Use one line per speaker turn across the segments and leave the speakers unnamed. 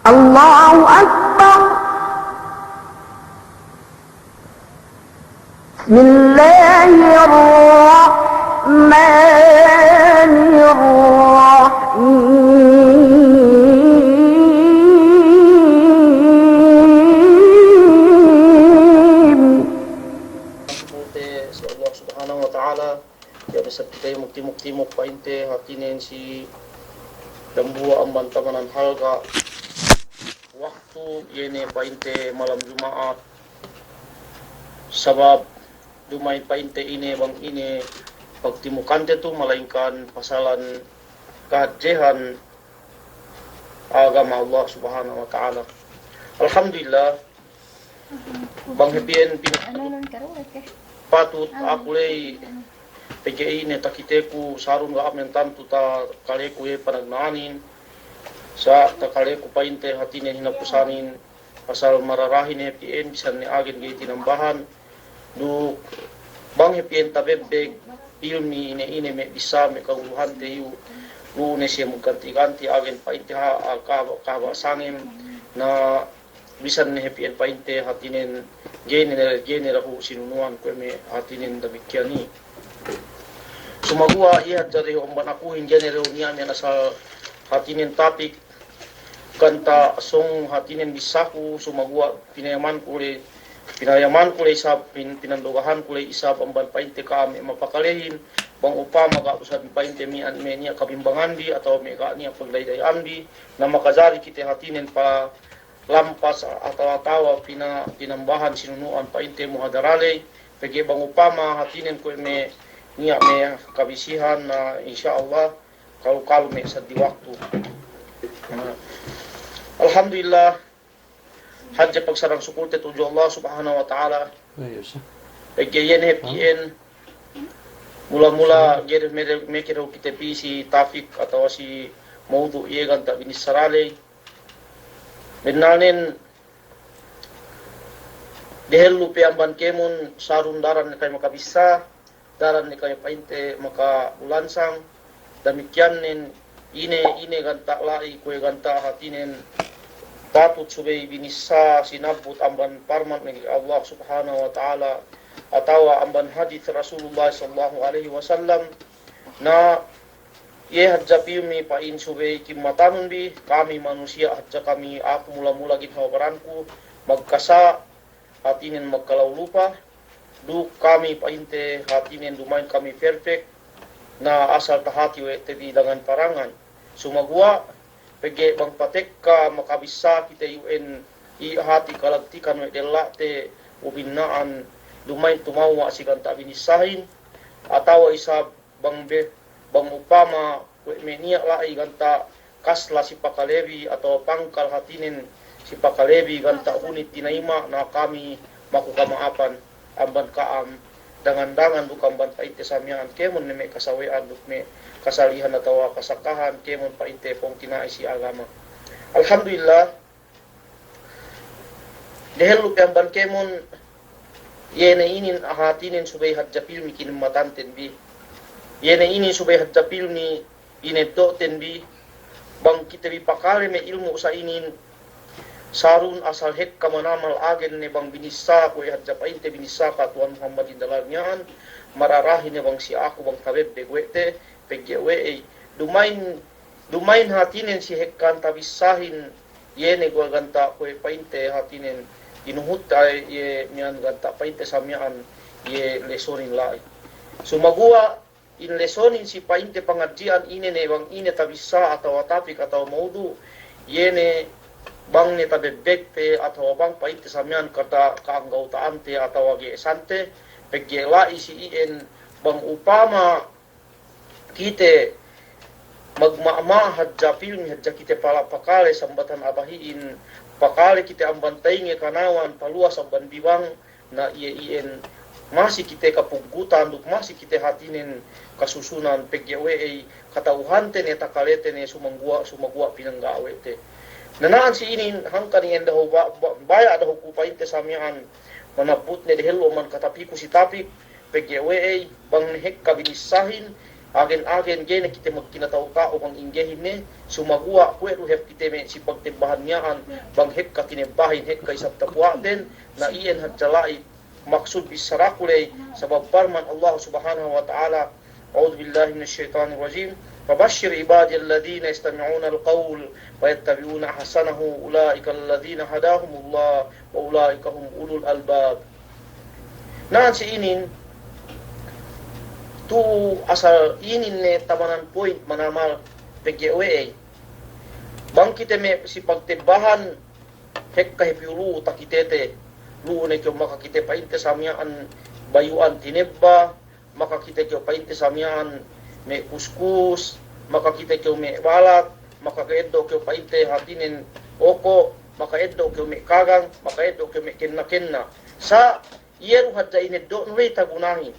الله أكبر. بسم الله الرحمن الرحيم.
Sa Allah subhanahu wa ta'ala, ya bisa kita mukti-mukti painte hatinen si dambua amban tamanan halga waktu yene painte malam Jumaat sabab dumay painte ini bang ini pagtimukante tu melainkan pasalan kajehan agama Allah subhanahu wa ta'ala. Alhamdulillah bang hepien patut aku lay PGI ne takiteku sarun ga amen tantu ta kaleku e panagnanin sa ta kaleku painte hatine hinapusanin pasal mararahin hepien bisan ni agen gay tinambahan du bang hepien tabebbeg ilmi ine me bisa me kauluhante yu lu ne siya mugganti-ganti agen painte ha kawa sangim na bisan ni hepien painte hatinen gene rahu sinunuan ko me hatinen damikiani sumagua ihat dari omban aku hinggene niya me nasa hatinen topik kanta song hatinen bisaku sumagua pinayaman ko le isab pinandogahan ko le isab amban painte kami mapakalehin bang upama ga usab painte mi an me niya kabimbangan di atau me ga niya paglaydayan di na makazali kite hatinen pa lampas atawa pinambahan sinunuan painte muhadarale pege bang upama hatinen ko me niya me kabisihan na insyaallah kalau me sa di waktu. Alhamdulillah hadja pagsarang sukulte tuju Allah subhanahu wa ta'ala pege yen hepien mula-mula gere mekero kita pisi tafik atau si maudu iegan tak binisarale Benalnin dehelu pe amban kemun sarun daran ni kay makabisa daran ni kay painte maka ulansang demikian nin ine ganta lai kue ganta hatinen patut subay binisa sinabut amban parman ni Allah subhanahu wa ta'ala atau amban hadits Rasulullah sallallahu alaihi wasallam na ye hadja piumi pain subay kimatanon bi kami manusia hadja kami aku mula-mula ginhawaranku magkasa hatinen magkalaw lupa du kami painte hatinen dumain kami perfect na asal tahati wete di dengan parangan sumagua pege bang patek ka makabisa kita UN i hati kalagtikan we delate ubinnaan dumain tumawa sigan ta binisahin atau isa bang upama menia lai ganta kasla si pakalebi atau pangkal hatinin si pakalebi ganta unit tinaima na kami makukamaapan amban kaam dangan-dangan bukan ban paite samian kemon ne me kasawean duk me kasalihan atau kasakahan kemon paite pong tinai si agama. Alhamdulillah dehelu amban kemon yene inin ahatinin subay hadjapil mikin matanten bi yene ini subay hadjapil ni ineddo tenbi bang kita bipakale me ilmu sa inin sarun asal hek kamanamal agen ne bang binisa ko hadjapainte binisa ka Tuhan Muhammadin dalamnyaan mararahin ne bang si aku bang kabebbe gwete pegwe dumain hatinen si hek kan tabisahin yene go ganta ko painte hatinen inuhut ay ye nyan ganta painte samyaan ye lesonin lai sumagua in lesonin si painte pengajian ini ne bang ini tabisa atau topik atau maudu yene bang ne tabebek pe atau bang painte samyan kata kaanggautaan te atau age sante pegela isi in bang upama kite magmama hadja pilmi hadja kite pala pakale sambatan abahiin pakale kite ambantai nge kanawan palua samban biwang na ien masih kita kapungkutan duk masih kita hatinin kasusunan PGWE katauhante ne takalete ne sumagua pinanggawe te nanaan si inin hangkan yang daw baya daw kupainte samian manabut ne dehelo man katapiku si tapik PGWE bang hek kabinisahin agen gene kita magkinatao-tao ang inggehin ni sumagua kwero hep kita me si pagtimbahan niyaan bang hep ka kinimbahin hep ka isang tapwa din na iyan hadjalai maksud bisarakulay sa babbarman Allah subhanahu wa ta'ala. A'udhu billahi minasyaitanir rajim. Fabashshir ibadiyal ladhina yastami'una al-qawl wa yattabi'una ahsanahu ulaika alladhina hadahumullah wa ulaika hum ulul albab. Naan si inin tu asal inin ne tamanan point manamal PGWA bang kita me si pagtimbahan hek kahipiulu takitete lu ne kyo makakite painte samyaan bayuan tinebba makakite kyo painte samyaan me kuskus makakite kyo me balat makakaeddo kyo painte hatinen oko makaeddo kyo me kagang makaeddo kyo me kenna sa yeru hadja ineddo nuri tagunahi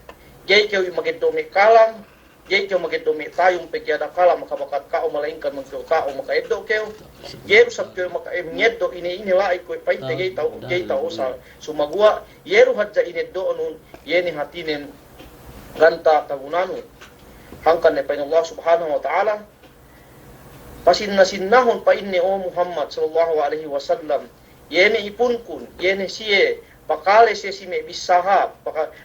gay kyo mageddo me kalang gay kyo mageddo me tayong pekyada kala makabakat kao malaingkan magkyo kao makaeddo kyo yeru sab kyo makaemnyeddo inilaay ko painte gay tao sa sumagua yeru hadja ineddo nun yeni hatinen ganta tagunanu hangkan ne pain Allah subhanahu wa ta'ala pasinna-sinnahon pa inni o Muhammad sallallahu alaihi wasallam yeni ipunkun yeni siye pakale siya si may bisaha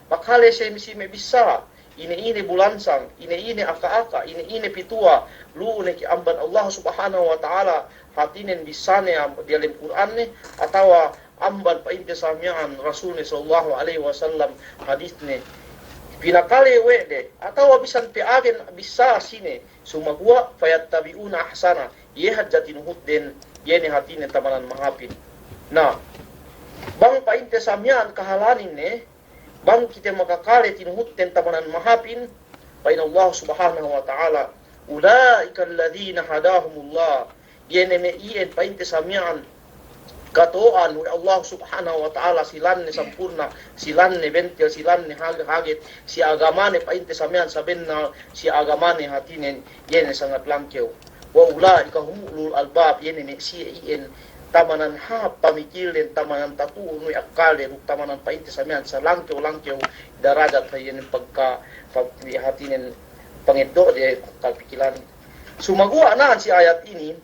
pakale siya si may bisaha ini bulansang ini aka-aka ini pitua luune ki amban Allah subhanahu wa ta'ala hatinen bisane di dalam Quran ni atawa amban pa inte samyaan Rasul ni sallallahu alaihi wasallam hadis ni pinakale wede atawa bisan piagen bisa sine sumagua fayattabiuna ahsana ye hajjatin hudden yene hatine tamanan mahapin na bang painte samyaan kahalanin ne bang kita makakale tinuhudden tamanan mahapin pain Allah subhanahu wa ta'ala ulaika alladhina hadahumullah yene me ien painte samyaan katoan wa Allah subhanahu wa ta'ala silan ni sampurna silan ni bentil silan ni hagit si agamane painte samyan sabenna si agamane hatinen yene sangat langkew wa ulaika humul albab yene ni si ien tamanan ha pamikilen tamanan tatu nu akale tamanan painte samyan sa langkew darajat yene pagka hatinen pangeddo de kalpikilan sumagua naan si ayat ini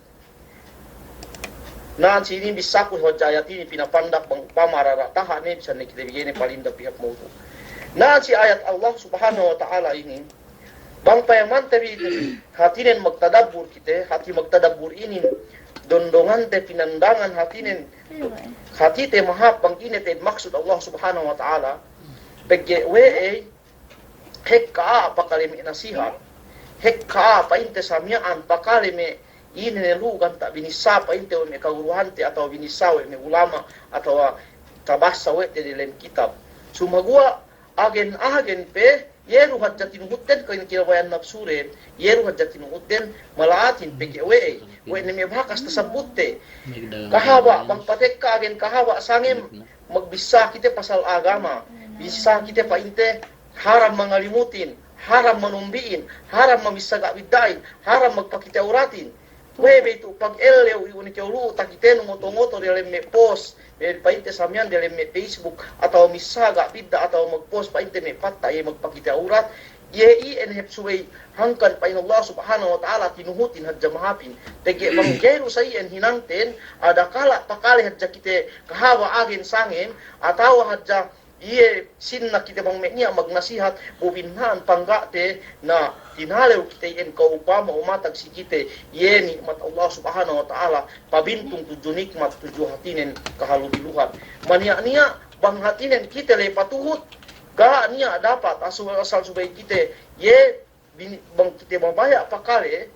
naan sini bisa ko ayat ini pinapandak bang pamararatahan ni bisa ni kita bigyan ni palinda pihak mo to. Naan si ayat Allah subhanahu wa ta'ala ini bang payaman tabi hatinen magtadabbur kita hati magtadabbur ini dondongan te pinandangan hatinen hati te mahap bang ini te maksud Allah subhanahu wa ta'ala pagwe hekka pakalimi nasihat hekka painte samyaan pakalimi ini nelugan tak binisa pa inte me kaguruhante atau binisa me ulama atau tabasa we di dalam kitab sumagua agen pe yeru hajjatin hutten ko ini kirawayan nafsure yeru hajjatin hutten malaatin peke we ne me bakas tasabutte kahawa bang patekka agen kahawa sangem magbisa kita pasal agama bisa kita pa inte haram mangalimutin haram manumbiin haram mamisaga bidain haram magpakita uratin webe itu pag elew iuni keulu takiteno moto-moto dalam me post painte samyan dalam me Facebook atau misaga bidda atau magpost painte me patta ye magpakita urat ye hep suway hangkan pain Allah subhanahu wa ta'ala tinuhutin hadja mahapin tege banggeru sayen hinangten ada kala pakali hadja kite kahawa agen sangen atau hadja iye sinna kita bang meknya magnasihat bubinhan panggate na tinalew kita yen kaupama umatag si kita ye nikmat Allah subhanahu wa ta'ala pabintung tujuh nikmat tujuh hatinen kahalubiluhan mania bang hatinen kita le patuhut ga niya dapat asal subay kita ye bang kita mabaya pakale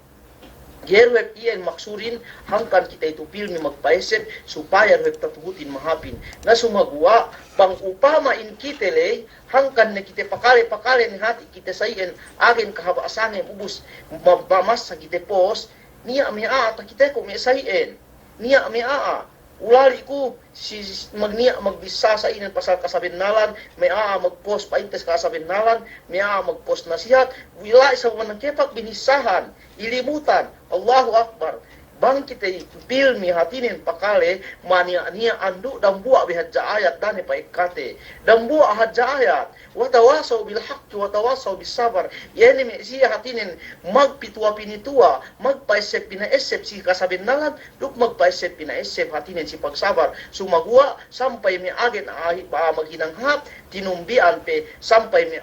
Gerweb iyan maksurin hangkan kita itu pilmi magpaisip supaya rweb tatuhutin mahapin na sumagua bang upama in kitele hangkan na kita pakale ni hati kita sayen agen kahabaasangen ubus mamas sa kita pos niya mea ta kita ko me sayen niya mea ulali ko si magniya magbisa sa inan pasal kasabinalan mea magpost paintes kasabinalan mea magpost nasihat wila sa manang kepak binisahan ilimutan Allahu Akbar bang kita pilmi hatinin pakale mania andu dan buat bihadja ayat dan pa ikate dan buat hadja ayat watawasau bil haqqi watawasau bis sabar yani me si hatinin magpitua pinitua magpaisep pina esep si kasabendalan duk magpaisep pina esep hatinin si pagsabar sumagua sampai me agen ba maghinang hap tinumbian pe sampai me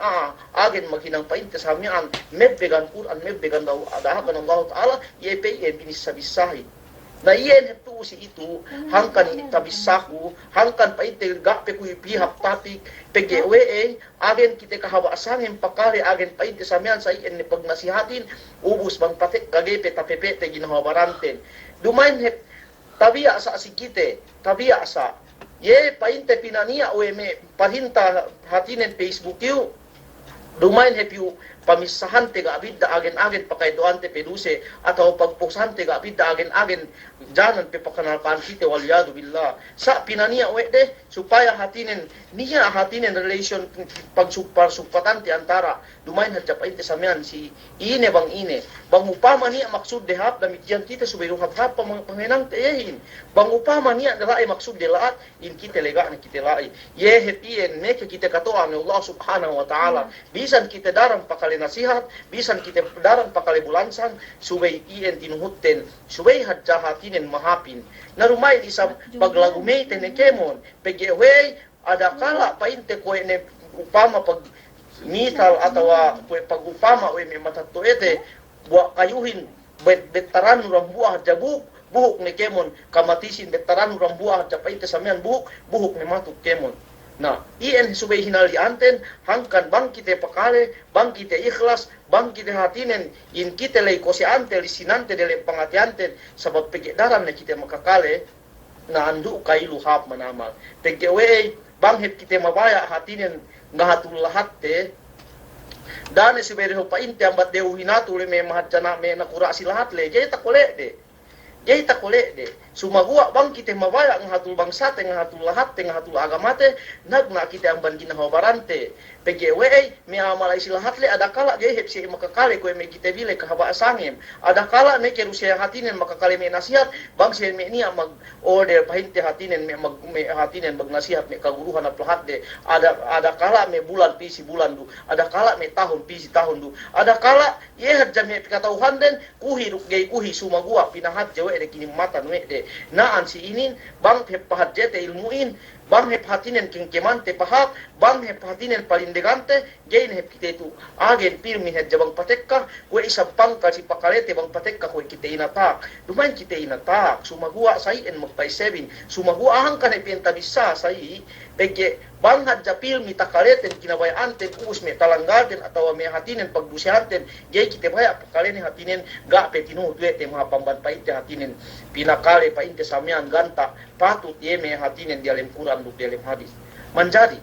agen maghinang painte samian mebbegan Quran mebbegan daw adahakan Allah taala yepe binisabisahi na iyan tu si itu hangkan tabisaku hangkan painte gape ku pihak tapik PGWE agen kita kahawaasan pakali agen painte samian sa iyan ni pagnasihatin ubus bang patik kagepe tapepe te ginahawaranten dumain hep tabia sa sikite tabia sa ye painte pinania me pahinta hatinen Facebook yu dumain hep yu pamisahan tega abidda agen-agen pakai doante peduse atau pagpusan tega abidda agen-agen janan pe pakanalpan kita waliyadu billah sa pinania de supaya hatinen niya hatinen relation pagsupatan ti antara dumain hadja painte samian si ine bang upama niya maksud dehap damikian kita subiru hap pangenang tehin bang upama niya dalaay maksud de laat in kita lega ni kita lai ye hetien ne kita katoa ni Allah subhanahu wa taala bisan kita darang pakali nasihat bisan kita darang pakali bulansan subay ien tinuhutten subay hadja hatinen mahapin na rumay isang paglagumay tenekemon PGW ada kala painte ko ne upama pag misal atau pag-upama may matatuete buat kayuhin betaran urang buah jabuk buhuk ni kemon kamatisin betaran urang buah japaite samian buhuk ni matuk kemon nah iyan subay hinalianten hangkan bang kita pakale bang kita ikhlas bang kita hatinen in kita lay koseante lisinante dele pangatianten sabab pegedaran na kita makakale na andu kailu hap manamal PGW bang hep kita mabaya hatinen ngahatul lahat te dane subere ho painte ambat deu hinatu le me mahajana me nakura silahat le jay takole de sumagua bang kita mabaya ngahatul bangsa te ngahatul lahat te ngahatul agamate nagna kita amban ginahawarante PGWE me amalai silahat le ada kala jay hep si makakale ko me kita bile kahaba asangem ada kala me kerusia hatinen makakale me nasihat bang si me niya mag order pahinte hatinen me hatinen mag nasihat me kaguruhan at lahat de ada kala me bulan pisi bulan du ada kala me tahun pisi tahun du ada kala ye hadja me katauhan den kuhi ruk gay kuhi sumagua pinahat jawe de kini matan we de naan si inin bang hep pahat jete ilmuin bang hep hatinen kingkemante pahak bang hep hatinen palindegante gain hep kita itu agen pirmi het jabang patekka kue isa pangkal si pakalete bang patekka kue kita inatak dumain kita inatak sumagua sai en magpaisebin sumagua hangkan hep yenta bisa sai pege bang hadja pilmi takaleten kinabayanten us me talanggaten atau me hatinen pagdusihanten gay kita baya pakalene hatinen ga petinu duete mga pambanpait hatinen pinakale painte samian ganta patut ye me hatinen di alam Quran du di alam hadis manjadi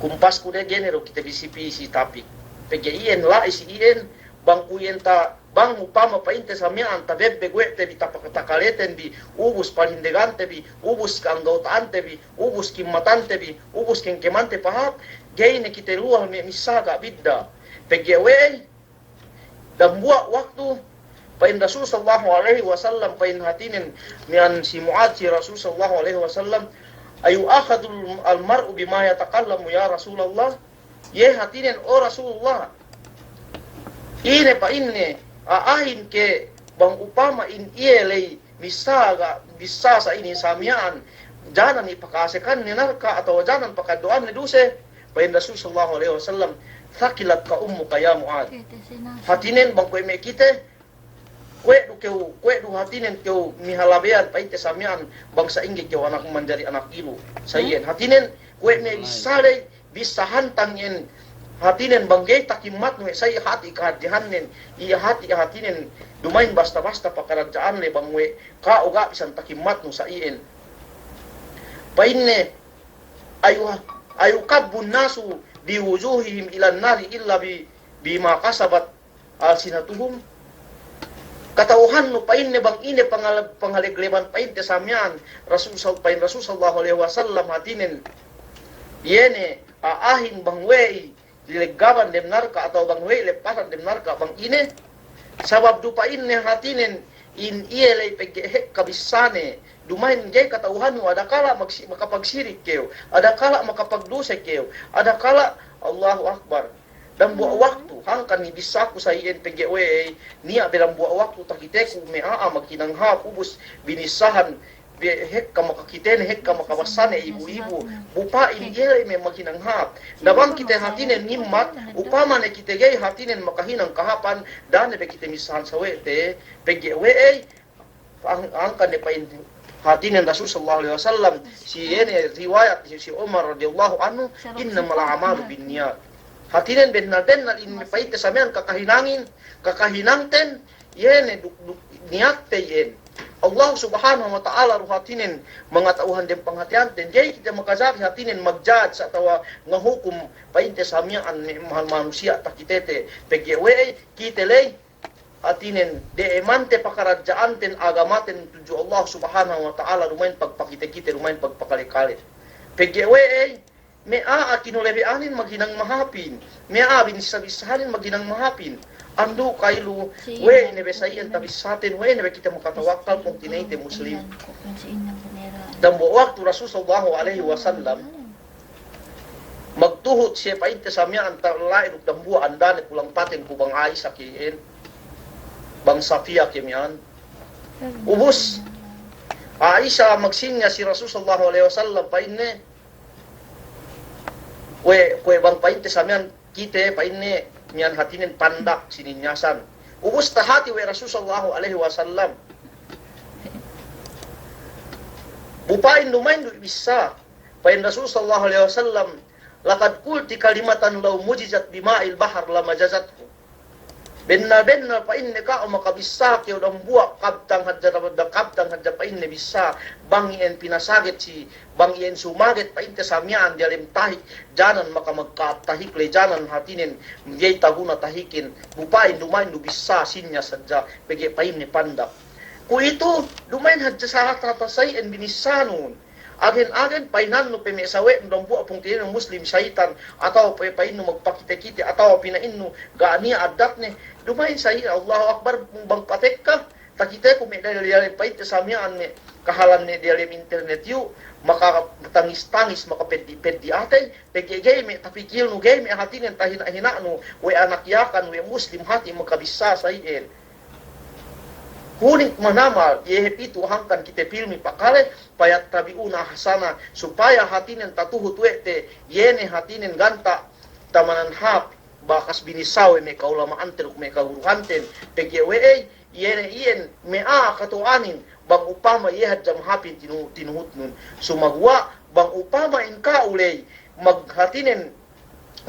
kumpas kude genero kita bisi tapi pege ien la isi ien bang kuyenta bang upama painte samian tabebbe guete bi tapakaleten bi ubus palindegante bi ubus kanggautante bi ubus kimmatante bi ubus kengkemante pahap gaine kita luah me misaga bidda pege we dan buat waktu pain Rasul sallallahu alaihi wasallam pain hatinin mian si Muad si Rasul sallallahu alaihi wasallam ayu akhadul almar'u bima yatakallamu ya Rasulullah ye hatinin o Rasulullah ine pa inne aahin ke bang upama in ielay bisa sa ini samian janan ipakasekan ni narka atau janan pakadoan ni duse pain Rasul sallallahu alaihi wasallam thakilat ka ummuka ya Muad hatinin bang koy me kite kue du hatinen keu mihalabean paite samian bangsa inggit keu anak menjadi anak ibu sayen hatinen kue me bisale bisa hantang yen hatinen banggay takimat me say hati kahadihanen iya hatinen dumain basta-basta pakarajaan le bangwe ka uga bisan takimat no sa ien painne ayu kabun nasu biwujuhihim ilan nari illa bima kasabat alsinatuhum katauhan no painne bang ine pangalegleban painte samian Rasul sallallahu alaihi wasallam hatinen yene aahin bang wei dilegaban dem narka atau bang wei lepasan dem narka bang ine sabab dupa inne hatinen in iyelay pagge kabisane dumain gay katauhan mo adakala makapagsirik kayo, adakala makapagdusay kayo, adakala Allahu Akbar. Dan buat waktu hangkan ni bisa ku sa iyan pagge niya bilang buat waktu takite ku mea magkinanghap ubus binisahan hek ka makakiten hek ka makabasane ibu-ibu bupa injel may magkinanghap nabang kita hatinen nimmat upama na kita gay hatinen makahinang kahapan dan be kita misahan sa wete pagge angkan ni pain hatinin Rasul sallallahu alaihi wasallam si ini riwayat si Umar radhiyallahu anhu innamal a'malu binniyat. Hatinin benar-benar in paite samian kakahinangten yen niatte yen Allah subhanahu wa ta'ala ruhatinin mangatauhan din panghatian ten jay kita makasabi hatinin magjudge atau ngahukum paite samian ni mahal manusia takitete pegwe kitelay hatinin de emante pakarajaan ten agamaten tuju Allah subhanahu wa ta'ala rumain pagpakite-kite rumain pagpakalikalit pegwe mea kinulebeanin maghinang mahapin mea binisabisahanin maghinang mahapin ando kailu we nebesayan tabisatin we nebe kita makatawakal kung tinaite muslim dan waktu Rasul sallallahu alaihi wasallam magtuhot siya painte samya ang lain ug dambuan andane kulang patin kubang Aisha kiin bang Safia kimian ubus Aisha magsinya si Rasul sallallahu alaihi wasallam paine kue bang painte samian kite paine mian hatinin pandak sininyasan ubus tahati we Rasul sallallahu alaihi wasallam bupain lumain du bisa pain Rasul sallallahu alaihi wasallam laqad qulti kalimatan law mujizat bima'il bahr la majazathu benar-benar pa inne ka o makabisa kaya udang buwak kabtang hadja pa inne bisa bangien pinasagit si bangien sumagit pa inte samyaan dialim tahik janan maka magkatahik le janan hatinin yay taguna tahikin bupain dumain du bisa sinya sadja pege pa inne pandak ku itu dumain hadja sa hatasay en binisanon agen-agen painan no pemesawe ndong buwa pong tinin muslim syaitan atau pain no magpakite-kite atau pinain no gaania adat ne dumain sa iya Allahu Akbar bang patek ka takite ko may dalilin pait samian ne kahalan ne dialim internet yu maka tangis-tangis maka pedi ate pegegay me tapikil no gay me hatinen tahina-hina no we anak yakan we muslim hati makabisa sa iyan kuning manamal yehepitu hangkan kita pilmi pakale payat tabiuna hasana supaya hatinen tatuhut wete yene hatinen ganta tamanan hap bakas binisawe me kaulama anteruk me kauruhanten pgwe yene ien mea katuanin bang upama yehat jam hapin tinuhut nun sumagwa bang upama inka ulay maghatinen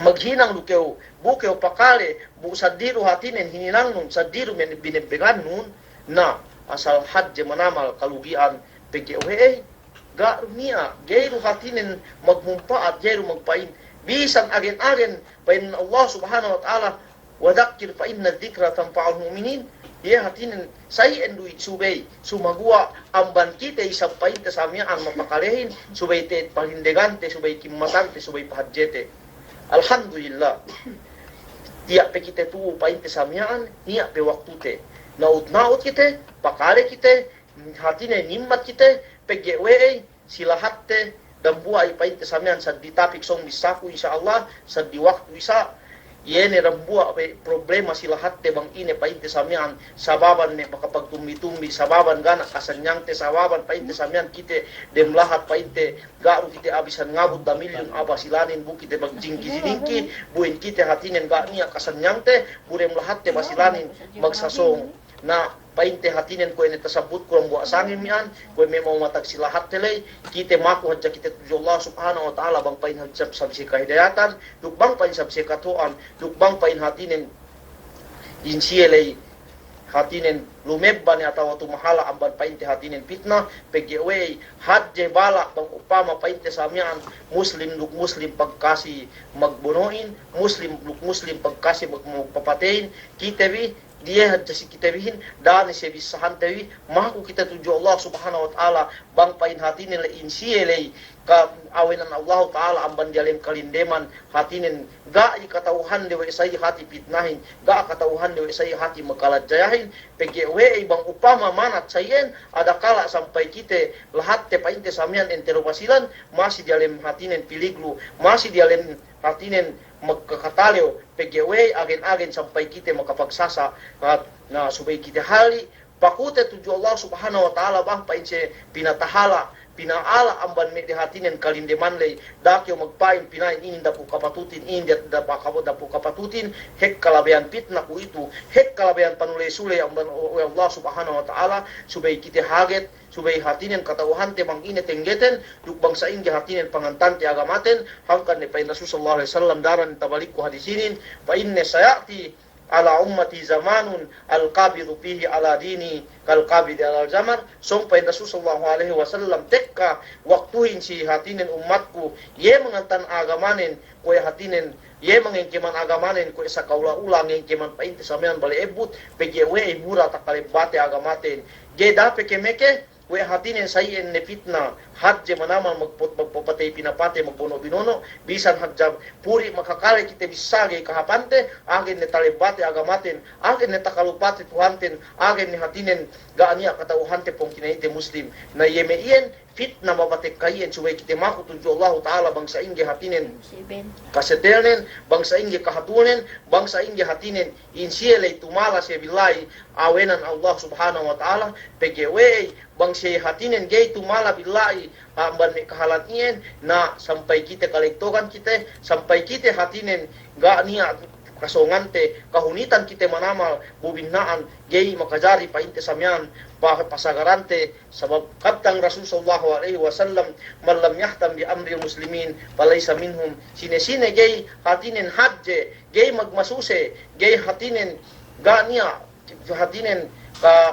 maghinang lukeo bukeo pakale bu sadiru hatinen hininang nun sadiru men binebegan nun na asal hadje manamal kalugian pgwe garunia gairu hatinen magmumpaat gairu magpain bisan agen-agen pain Allah subhanahu wa ta'ala wadakir fa inna dzikra tanfa'ul mu'minin ye hatinen sai endui subay sumagua amban kita isapain ta samian mapakalehin subay te palindegante subay kimmatante subay pahadjete alhamdulillah tiap pe kita tu pain ta samian niya pe waktu te naut kita pakale kita hatine nimmat kita pgwe silahatte dan buai pain samian sa ditapik song bisaku insyaallah sa di waktu isa yene rambua problema silahatte bang ine pain samian sababan ne makapagtumbi-tumbi sababan gana kasanyang te sababan pain samian kite dem lahat pain garu kite abisan ngabut da milyon aba silanin bu kite magjingki siningki buin kite hatinen ga niya kasanyang te burem lahat te basilanin magsasong na painte hatinen ko ene tasabut ko ang buwa sangin mian ko may mau matag silahat telay kite maku hadja kita tuju Allah subhanahu wa ta'ala bang pain hadja sabsi kahidayatan dukbang pain sabsi katuan dukbang pain hatinen insielay hatinen lumebban atau tumahala amban painte hatinen fitnah pgwe hadje bala bang upama painte samian muslim luk muslim pagkasi magbunuin muslim luk muslim pagkasi magpapatein kite bi dia hadjasi kita bihin dan se bisahan tawi maku kita tuju Allah subhanahu wa ta'ala bang pain hatinin le insiele ka awenan Allah ta'ala amban dialem kalindeman hatinin ga ikatauhan dewe sai hati fitnahin ga katauhan dewe sai hati makalat jayahin PGW bang upama manat sayen ada kala sampai kita lahat te painte samian entero wasilan masih dialem hatinin piliglu masih dialem hatinin magkakatalyo PGW agen-agen sampai kita makapagsasa na subay kita hali pakute tuju Allah subhanahu wa ta'ala bah painse pinatahala pinaala amban me dihatinen kalindeman lay dakyo magpain pinain ini dapu kapatutin ini dapu kapatutin hek kalabayan pitna ku itu hek kalabayan panulay sulay amban Allah subhanahu wa ta'ala subay kita haget subay hatinen katauhan te mang ine tenggeten duk bangsa inge hatinen pangantan te agamaten hangkan ni pain Rasul sallallahu alaihi wasallam daran tabalik ku hadisinin fa inna sayati ala ummati zamanun al-qabidu fihi ala dini kal-qabidi ala jamar sampai Rasul sallallahu alaihi wasallam tekka waktuhin si hatinin umatku ye mengantan agamanen ko hatinen ye mengengkeman agamanen ko sa kaula ulang ngengkeman painte samian bale ebut PGW ibura takale bate agamaten ge dape kemeke we hatinin sayen ne fitna hadje manaman magpapatay pinapate magpuno binono bisan hadjab puri makakale kita bisage kahapante agen ne talebate agamaten agen ne takalupate tuhanten agen ne hatinen gaania katauhante pong kinaite muslim na yemeien fitna mabatek kayen suway kita makutuju Allah ta'ala bangsa inge hatinen kasetelnen bangsa inge kahatunen bangsa inge hatinen insiele tumala se billahi awenan Allah subhanahu wa ta'ala PGW bangsa hatinen gay tumala billahi amban me kahalatien na sampai kita kalektokan kita sampai kita hatinen ga niya kasongante kahunitan kita manamal bubinaan gay makajari painte samyan pasagarante sabab kaptang Rasul sallallahu alaihi wasallam man lam yahtam bi amri muslimin falaysa minhum sine gay hatinen hadje gay magmasuse gay hatinen gania hatinen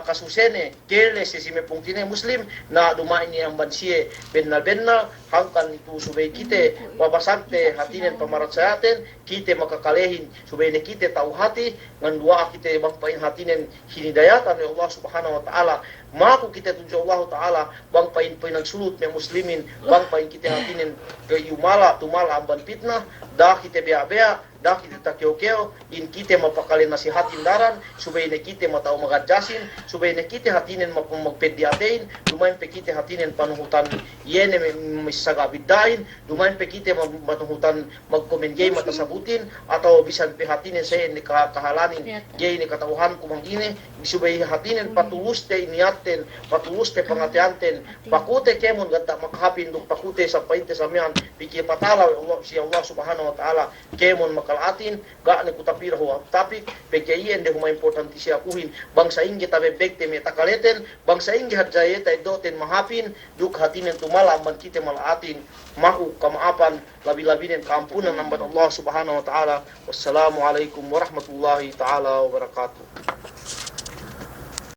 kasusene kele si mepungtine muslim na dumain ni ang bansiye bennal hangkan itu subay kite babasante hatinen pamarat sa atin kite makakalehin subay ne kite tau hati ngan dua kite bangpain hatinen hinidayatan ni Allah subhanahu wa ta'ala maku kita tuju Allah ta'ala bangpain nagsulut me muslimin bangpain kite hatinen kayumala tumala amban fitnah da kite bea dah kita takyo-kyo in kita mapakali nasihatin daran subay na kita matao magadjasin subay na kita hatinen magpediatein dumain pe kita hatinen panuhutan yene misagabidain dumain pe kita matuhutan magkomengay matasabutin atau bisan pe hatinen sa ni kahalanin gay ni katauhan kumangine subay hatinen patulus te iniaten patulus te pangatianten pakute kemon gata makhapin duk pakute sa painte samian pikir patala si Allah subhanahu wa ta'ala kemon atin ga ni kutapira ho tapi PKI ende huma importanti siya kuhin bangsa ingi tabe bekte me takaleten bangsa ingi hadjayeta doten mahapin duk hatinen tumala man kite malatin maku kamaapan labi-labinen kampunan nambat Allah subhanahu wa ta'ala wassalamu alaikum warahmatullahi ta'ala wabarakatuh